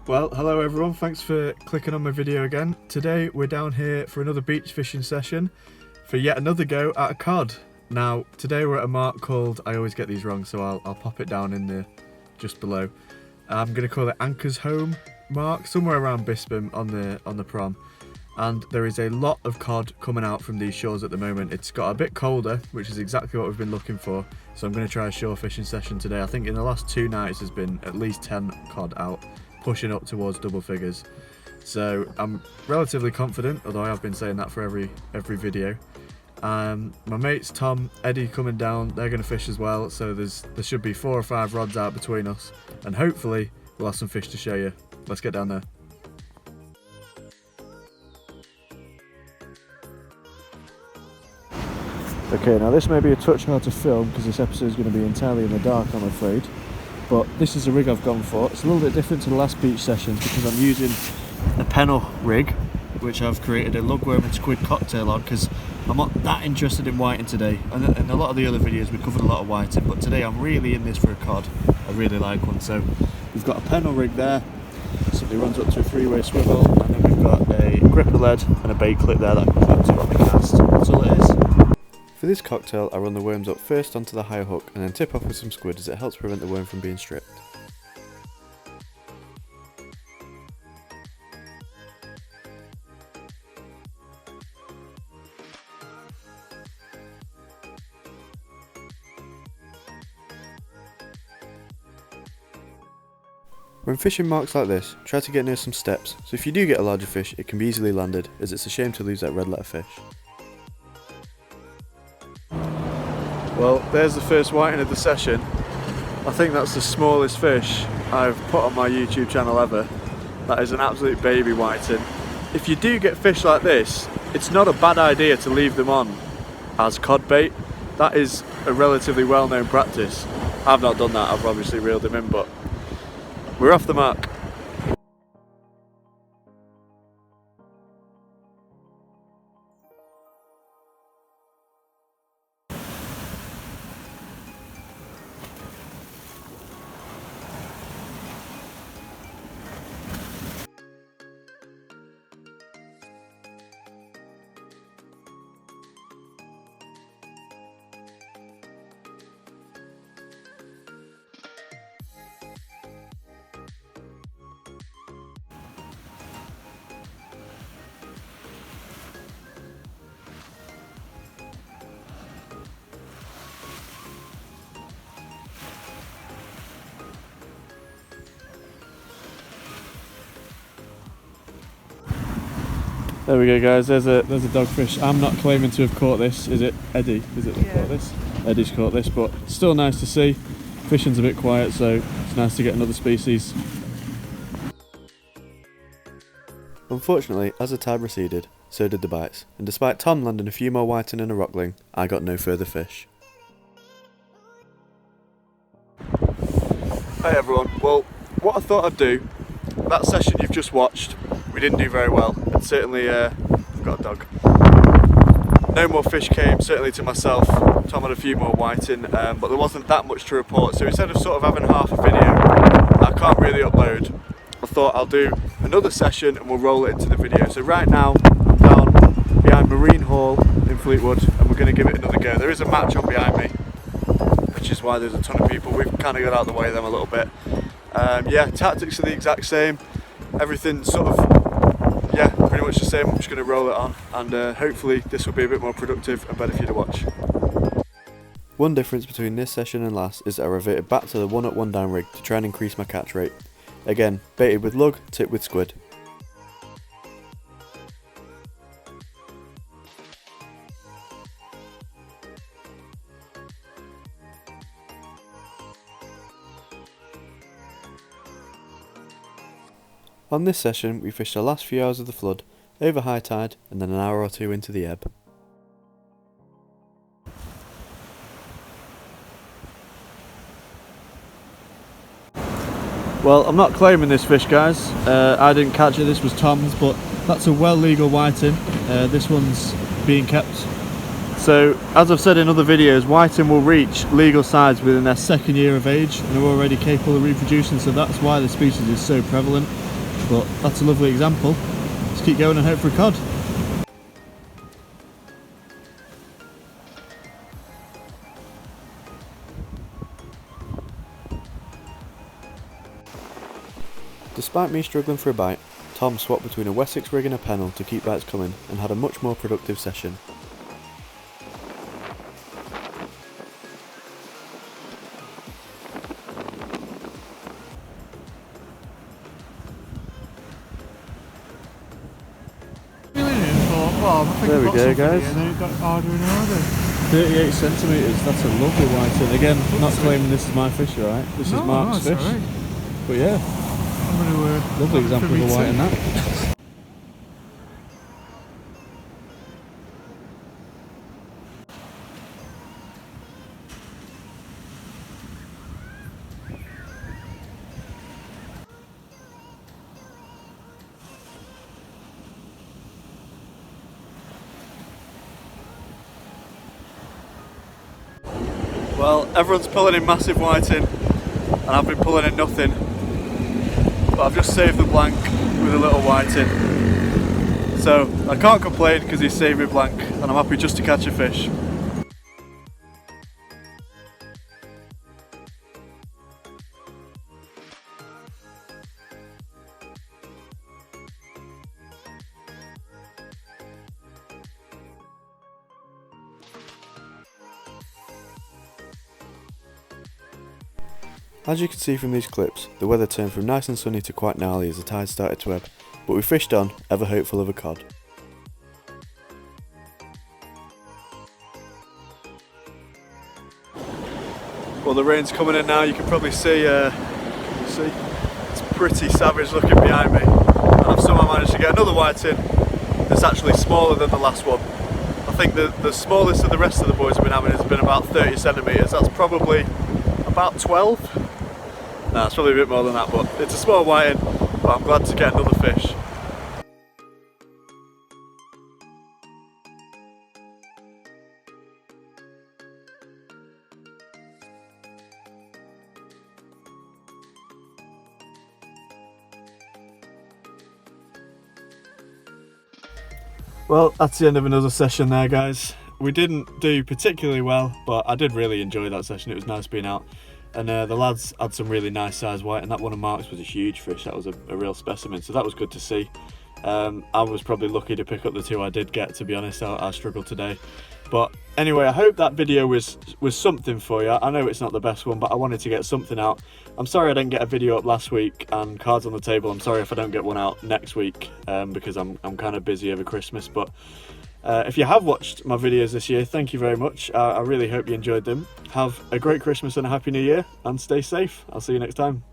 Well, hello everyone, thanks for clicking on my video again. Today we're down here for another beach fishing session for yet another go at a cod. Now, today we're at a mark called, I always get these wrong, so I'll pop it down in the just below. I'm going to call it Anchor's Home mark, somewhere around Bispham on the prom. And there is a lot of cod coming out from these shores at the moment. It's got a bit colder, which is exactly what we've been looking for. So I'm going to try a shore fishing session today. I think in the last 2 nights there's been at least 10 cod out, pushing up towards double figures. So I'm relatively confident, although I have been saying that for every video. My mates Tom, Eddie coming down, they're going to fish as well. So there should be 4 or 5 rods out between us, and hopefully we'll have some fish to show you. Let's get down there. Okay, now this may be a touch hard to film because this episode is going to be entirely in the dark, I'm afraid. But this is the rig I've gone for. It's a little bit different to the last beach sessions because I'm using a pennel rig, which I've created a lugworm and squid cocktail on because I'm not that interested in whiting today. And in a lot of the other videos we covered a lot of whiting, but today I'm really in this for a cod. I really like one. So we've got a pennel rig there, simply runs up to a 3-way swivel, and then we've got a gripper lead and a bait clip there that comes up to on the cast. That's all it is. For this cocktail, I run the worms up first onto the higher hook and then tip off with some squid as it helps prevent the worm from being stripped. When fishing marks like this, try to get near some steps, so if you do get a larger fish it can be easily landed, as it's a shame to lose that red letter fish. Well, there's the first whiting of the session. I think that's the smallest fish I've put on my YouTube channel ever. That is an absolute baby whiting. If you do get fish like this, it's not a bad idea to leave them on as cod bait. That is a relatively well-known practice. I've not done that, I've obviously reeled them in, but we're off the mark. There we go, guys, there's a dogfish. I'm not claiming to have caught this. Is it Eddie? Is it that caught this? Eddie's caught this, but still nice to see. Fishing's a bit quiet, so it's nice to get another species. Unfortunately, as the tide receded, so did the bites, and despite Tom landing a few more whiting and a rockling, I got no further fish. Hey everyone, well, what I thought I'd do, that session you've just watched, we didn't do very well, and certainly, I've got a dog. No more fish came, certainly to myself. Tom had a few more whiting, but there wasn't that much to report, so instead of sort of having half a video I can't really upload, I thought I'll do another session and we'll roll it into the video. So right now, I'm down behind Marine Hall in Fleetwood, and we're going to give it another go. There is a match on behind me, which is why there's a ton of people. We've kind of got out of the way of them a little bit. Yeah, tactics are the exact same. Everything's sort of, yeah, pretty much the same. I'm just going to roll it on, and hopefully this will be a bit more productive and better for you to watch. One difference between this session and last is that I reverted back to the 1 up 1 down rig to try and increase my catch rate. Again, baited with lug, tipped with squid. On this session, we fished the last few hours of the flood, over high tide, and then an hour or 2 into the ebb. Well, I'm not claiming this fish, guys. I didn't catch it, this was Tom's, but that's a well legal whiting. This one's being kept. So, as I've said in other videos, whiting will reach legal size within their 2nd year of age and are already capable of reproducing, so that's why the species is so prevalent. but that's a lovely example. Let's keep going and hope for a cod. Despite me struggling for a bite, Tom swapped between a Wessex rig and a pennel to keep bites coming and had a much more productive session. There we go, guys. And then it got harder and harder. 38 centimetres, that's a lovely whiting. Again, not claiming this is my fish, right? This is Mark's fish. Right. But yeah, I'm gonna, lovely example of a whiting that. Well, everyone's pulling in massive whiting and I've been pulling in nothing, but I've just saved the blank with a little whiting, so I can't complain because he's saved me blank and I'm happy just to catch a fish. As you can see from these clips, the weather turned from nice and sunny to quite gnarly as the tide started to ebb, but we fished on, ever hopeful of a cod. Well, the rain's coming in now, you can probably see, it's pretty savage looking behind me, and I've somehow managed to get another whiting that's actually smaller than the last one. I think the smallest of the rest of the boys have been having has been about 30 centimetres, that's probably about 12. No, it's probably a bit more than that, but it's a small whiting, but I'm glad to get another fish. Well, that's the end of another session there, guys. We didn't do particularly well, but I did really enjoy that session. It was nice being out. And the lads had some really nice size white, and that one of Mark's was a huge fish. That was a real specimen, so that was good to see. I was probably lucky to pick up the two I did get, to be honest. I struggled today. But anyway, I hope that video was something for you. I know it's not the best one, but I wanted to get something out. I'm sorry I didn't get a video up last week, and cards on the table, I'm sorry if I don't get one out next week, because I'm kind of busy over Christmas. But if you have watched my videos this year, thank you very much. I really hope you enjoyed them. Have a great Christmas and a Happy New Year, and stay safe. I'll see you next time.